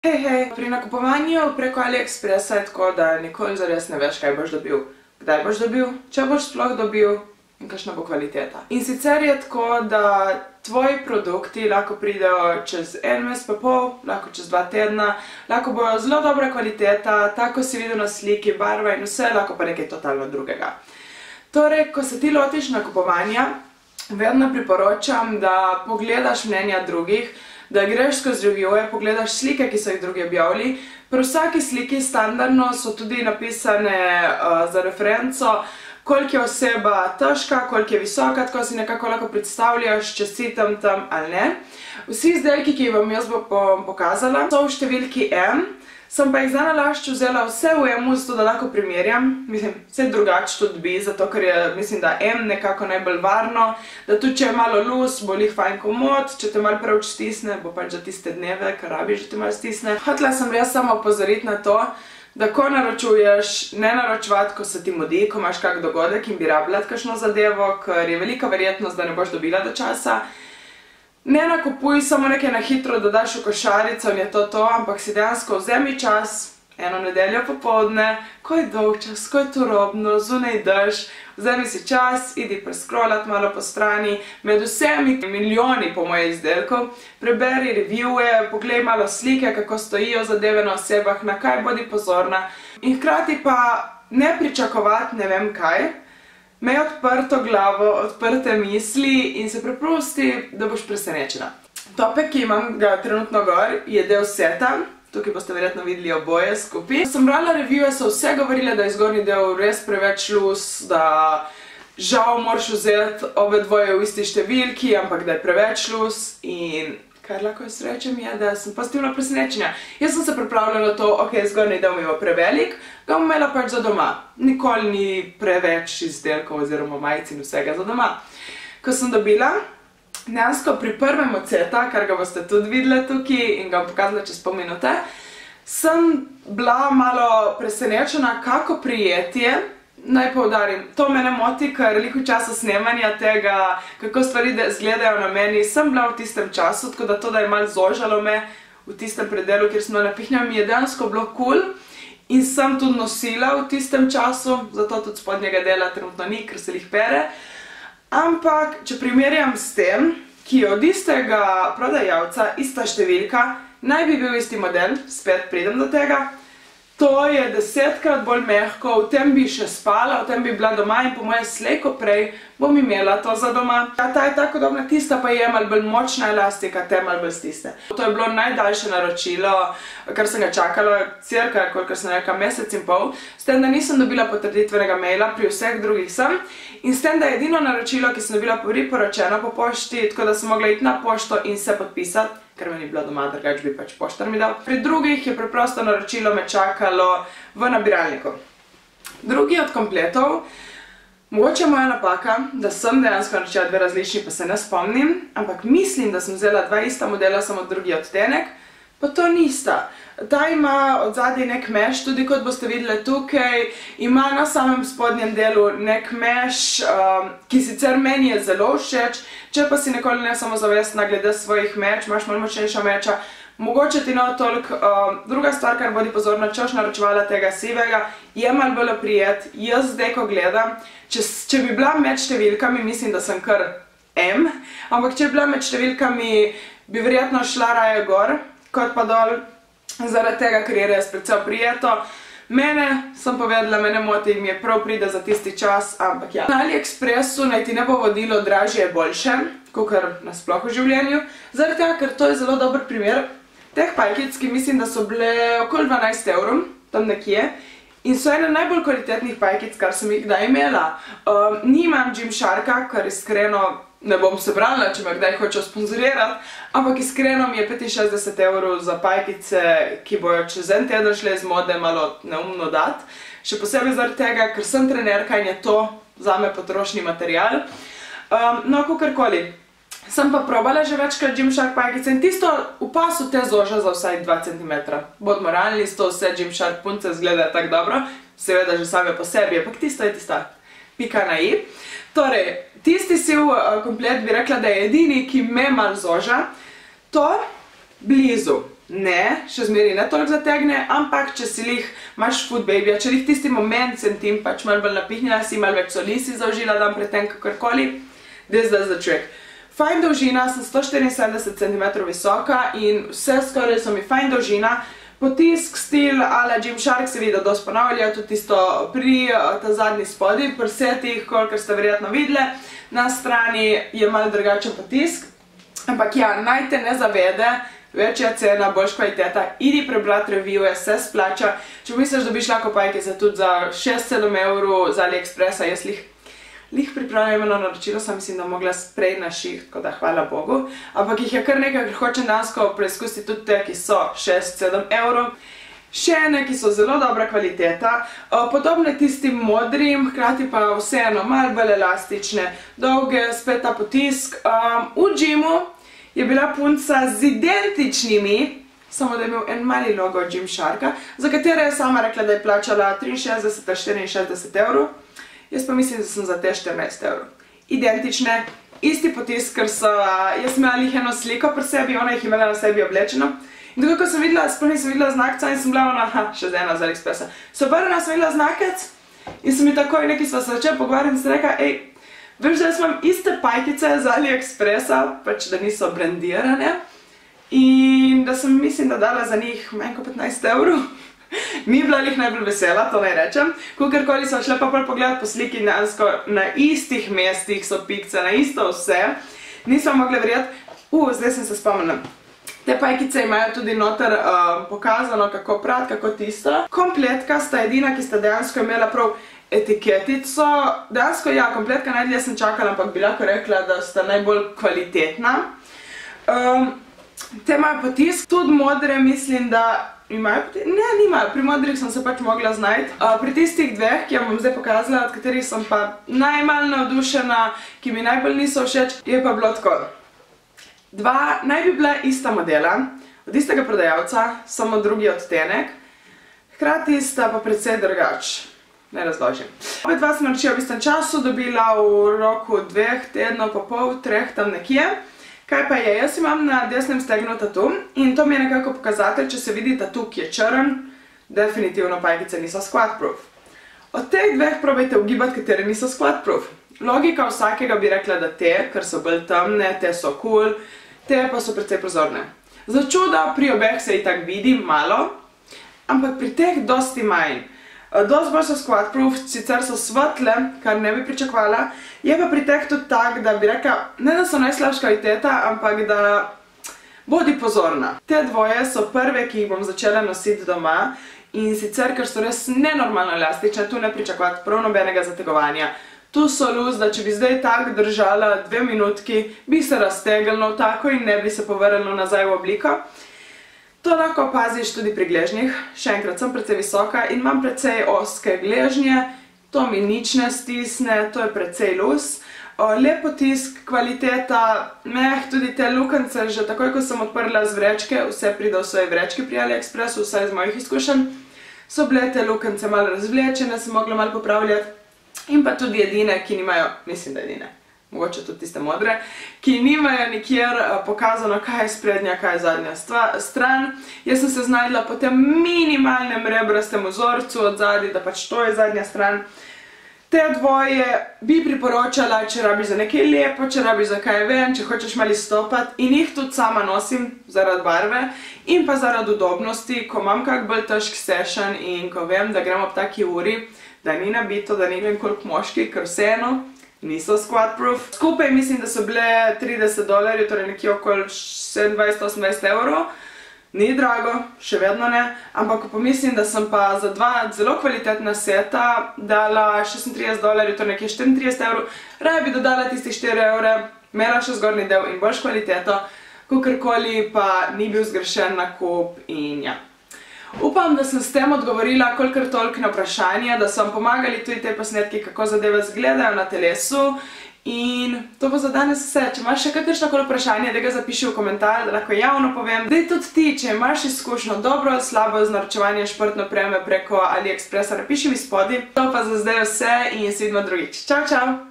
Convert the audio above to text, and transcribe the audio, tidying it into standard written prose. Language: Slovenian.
Hej, pri nakupovanju preko AliExpressa je tako, da nikoli zares ne veš, kaj boš dobil, kdaj boš dobil, če boš sploh dobil in kakšna bo kvaliteta. In sicer je tako, da tvoji produkti lahko pridejo čez en mesec pa pol, lahko čez 2 tedna, lahko bojo zelo dobra kvaliteta, tako si videl na sliki, barva in vse, lahko pa nekaj totalno drugega. Torej, ko se ti lotiš nakupovanja, vedno priporočam, da pogledaš mnenja drugih, da greš skozi reviewe, pogledaš slike, ki so jih drugi objavili. Pri vsaki sliki standardno so tudi napisane za referenco, koliko je oseba težka, koliko je visoka, tako si nekako lahko predstavljaš, če si tam ali ne. Vsi izdelki, ki jih vam jaz bom pokazala, so v številki M, sem pa jih za nalašč vzela vse v M-u, zato da lahko primerjam. Mislim, vse drugače tudi bi, zato ker je, mislim, da M nekako najbolj varno, da tudi če je malo lus, bo lih fajn komod, če te malo preveč stisne, bo pač za tiste dneve, kar rabiš, da te malo stisne. Hotela sem res samo opozoriti na to, da ko naročuješ, ne naročevati, ko se ti mudi, ko imaš kak dogodek in bi rabila kakšno zadevo, ker je velika verjetnost, da ne boš dobila do časa. Ne nakupuj samo nekaj na hitro, da daš v košarico in je to, ampak si dejansko vzemi čas, eno nedeljo popoldne, ko je dolgčas, ko je turobno, zunaj dež, vzemi si čas, idi prescrollat malo po strani, med vsemi milijoni po moje izdelkov, preberi reviewe, poglej malo slike, kako stojijo zadeve na osebah, na kaj bodi pozorna in hkrati pa ne pričakovati ne vem kaj, imej odprto glavo, odprte misli in se preprosti, da boš presenečena. Topek, ki imam ga trenutno gor, je del seta. Tukaj boste verjetno videli oboje skupaj. Ko sem brala reviewe, so vse govorile, da je zgornji del res preveč lus, da žal moraš vzeti obe dvoje v isti številki, ampak da je preveč lus in kar lahko jaz rečem je, da sem pozitivno presenečenja. Jaz sem se pripravljala na to, ok, zgornji del mi bo prevelik, ga bom imela pač za doma. Nikoli ni preveč izdelkov oziroma majic in vsega za doma. Ko sem dobila, dejansko pri prvem odseta, kar ga boste tudi videli tukaj in ga bom pokazala čez pol minute, sem bila malo presenečena, kako prijetje. Naj poudarim, to me ne moti, ker veliko časa snemanja tega, kako stvari izgledajo na meni, sem bila v tistem času, tako da to, da je malo zožalo me v tistem predelu, kjer sem bila napihnjena, mi je dejansko bilo cool in sem tudi nosila v tistem času, zato tudi spodnjega dela trenutno ni, ker se jih pere. Ampak, če primerjam s tem, ki je od istega prodajalca, ista številka, naj bi bil isti model, spet pridem do tega, to je 10-krat bolj mehko, v tem bi še spala, v tem bi bila doma in po moje slej ko prej bom imela to za doma. Ta je tako podobna, tista pa je malo bolj močna elastika, te malo bolj stisne. To je bilo najdaljše naročilo, kar sem ga čakala, cirka, kolikor sem rekla, mesec in pol, s tem, da nisem dobila potrditvenega maila, pri vseh drugih sem, in s tem, da je edino naročilo, ki sem dobila priporočeno po pošti, tako da sem mogla iti na pošto in se podpisati, ker me ni bila doma, drugač bi pač poštar mi dal. Pri drugih je preprosto naročilo me čakalo v nabiralniku. Drugi od kompletov, mogoče moja napaka, da sem dejansko naročila 2 različni, pa se ne spomnim, ampak mislim, da sem vzela 2 ista modela, samo drugi odtenek, pa to nista. Ta ima od zadaj nek meš, tudi kot boste videli tukaj, ima na samem spodnjem delu nek meš, ki sicer meni je zelo všeč, če pa si nikoli ne samozavestna glede svojih meč, imaš malo močnejša meča, mogoče ti ne toliko. Druga stvar, kar bodi pozorna, če boš naročevala tega sivega, je malo bolj prijet. Jaz zdaj, ko gledam, če bi bila med številkami, mislim, da sem kar M, ampak če bi bila med številkami, bi verjetno šla raje gor, kot pa dol, zaradi tega, ker je res precej prijeto. Mene, sem povedala, me ne moti, mi je prav pride za tisti čas, ampak ja. Na AliExpressu naj ti ne bo vodilo dražje je boljše, kakor nasploh v življenju, zaradi tega, ker to je zelo dober primer teh pajkic, ki mislim, da so bile okoli 12 €, tam nekje, in so ene najbolj kvalitetnih pajkic, kar sem jih kdaj imela. Nimam Gymsharka, kar iskreno ne bom se branila, če me kdaj hoče sponzorirati, ampak iskreno mi je 65 € za pajkice, ki bojo čez en teden šle iz mode, malo neumno dati. Še posebej zaradi tega, ker sem trenerka in je to zame potrošni material. No, kakorkoli. Sem pa probala že večkrat Gymshark pajkice in tisto v pasu te zoža za vsaj 2 cm. Bodimo realni, to vse Gymshark punce izgledajo tako dobro, seveda že same po sebi, ampak tista je tista pika na i. Torej, tisti siv komplet bi rekla, da je edini, ki me malo zoža. To blizu ne, še zmeri ne toliko zategne, ampak če si lih imaš food baby, če lih tisti moment sentim pač malo bolj napihnjena si, malo več soli si zaužila dan pred tem kakorkoli, this does the trick. Fajn dolžina, sem 174 cm visoka in vse skoraj so mi fajn dolžina. Potisk, stil, ala Gymshark se vidi, da dosti ponavljajo, tudi tisto pri ta zadnji spodi, pri setih, kolikor ste verjetno videli, na strani je malo drugačen potisk. Ampak ja, naj te ne zavede, večja cena, boljša kvaliteta, idi prebrati reviewe, se splača. Če misliš, da bi šla kopajkice tudi za 6-7 evrov za AliExpressa, jaz lih pripravljam eno naročilo, sem mislim, da mogla sprej na ših, tako da hvala Bogu. Ampak jih je kar nekaj, ker hočem dansko preizkusiti tudi te, ki so 6-7 evrov. Še ene, ki so zelo dobra kvaliteta, podobne tistim modrim, hkrati pa vseeno malo bolj elastične, dolge, spet ta potisk. V gymu je bila punca z identičnimi, samo da je imel en mali logo Gymsharka, za katere je sama rekla, da je plačala 63-64 evrov. Jaz pa mislim, da sem za te 14 evrov. Identične, isti potisk, ker so, jaz imela lih eno sliko pri sebi, ona jih imela na sebi oblečeno. In tako, ko sem videla, sploh nisem videla znakca in sem bila ona, še z ena z AliExpressa. So obrnila, sem videla znakec in sem mi takoj nekaj sva se začela pogovarjati in sem rekla, veš, da jaz imam iste pajkice z AliExpressa, pač da niso brandirane in da sem, mislim, da dala za njih manj kot 15 evrov. Ni bila lih najbolj vesela, to naj rečem. Kakorkoli sem šla pa pogledati po sliki dejansko na istih mestih so pikce, na isto vse. Nisem mogla verjeti, zdaj sem se spomnila. Te pajkice imajo tudi noter pokazano, kako prati, kako tisto. Kompletka sta edina, ki sta dejansko imela prav etiketico. Dejansko, ja, kompletka najdlje sem čakala, ampak bi lahko rekla, da sta najbolj kvalitetna. Te imajo potisk, tudi modre mislim, da imajo potisk, ne, nimajo, pri modrih sem se pač mogla znajti. Pri tistih dveh, ki vam bom zdaj pokazala, od katerih sem pa najmanj navdušena, ki mi najbolj niso všeč, je pa bilo tako. Dva naj bi bila ista modela, od istega prodajalca, samo drugi odtenek, hkrati sta pa precej drugač. Ne razložim. Oba dva sem naročila v istem času, dobila v roku 2 tednov, pa pol, 3 tam nekje. Kaj pa je? Jaz imam na desnem stegnu tatu in to mi je nekako pokazatelj, če se vidi tatu, ki je črn, definitivno pajkice niso squat-proof. Od teh dveh probajte ugibati, katere niso squat-proof. Logika vsakega bi rekla, da te, ker so bolj temne, te so cool, te pa so precej prozorne. Za čuda pri obeh se itak vidi malo, ampak pri teh dosti manj. Dosti bolj so squat-proof, sicer so svetle, kar ne bi pričakovala, je pa pri teh tudi tak, da bi rekla, ne da so najslabša kvaliteta, ampak da bodi pozorna. Te dvoje so prve, ki jih bom začela nositi doma in sicer, ker so res nenormalno elastične, tu ne pričakovati prav nobenega zategovanja. Tu so luz, da če bi zdaj tak držala 2 minutki, bi se raztegnilo tako in ne bi se povrnilo nazaj v obliko. To lahko opaziš tudi pri gležnjih, še enkrat sem precej visoka in imam precej ozke gležnje, to mi nič ne stisne, to je precej luz. Lep potisk, kvaliteta, tudi te lukance, že takoj ko sem odprla z vrečke, vse pride v svoje vrečke pri AliExpressu, vsaj z mojih izkušenj, so bile te lukance malo razvlečene, sem mogla malo popravljati in pa tudi edine, ki nimajo, mislim da edine, mogoče tudi tiste modre, ki nimajo nikjer pokazano, kaj je sprednja, kaj je zadnja stran. Jaz sem se znajdla po tem minimalnem rebrastem vzorcu od zadnji, da pač to je zadnja stran. Te dvoje bi priporočala, če rabiš za nekaj lepo, če rabiš za kaj ven, če hočeš malo izstopati in jih tudi sama nosim zaradi barve in pa zaradi udobnosti, ko imam kak bolj težk session in ko vem, da grem ob taki uri, da ni nabito, da ni vem koliko moški, ker vseeno niso squat-proof. Skupaj mislim, da so bile $30, torej nekje okoli 27-28 evrov. Ni drago, še vedno ne, ampak pomislim, da sem pa za dva zelo kvalitetna seta dala $36, torej nekje 34 evrov. Raje bi dodala tistih 4 evre, imela še zgornji del in boljš kvaliteto, kakorkoli pa ni bil zgrešen nakup in ja. Upam, da sem s tem odgovorila kolikor toliko na vprašanje, da so vam pomagali tudi te posnetki, kako zadeve izgledajo na telesu. In to bo za danes vse. Če imaš še kakršnokoli vprašanje, da ga zapiši v komentar, da lahko javno povem. Zdaj tudi ti, če imaš izkušnjo dobro ali slabo z naročevanjem športne opreme preko AliExpressa, napiši mi spodaj. To pa za zdaj vse in se vidimo drugič. Čau, čau!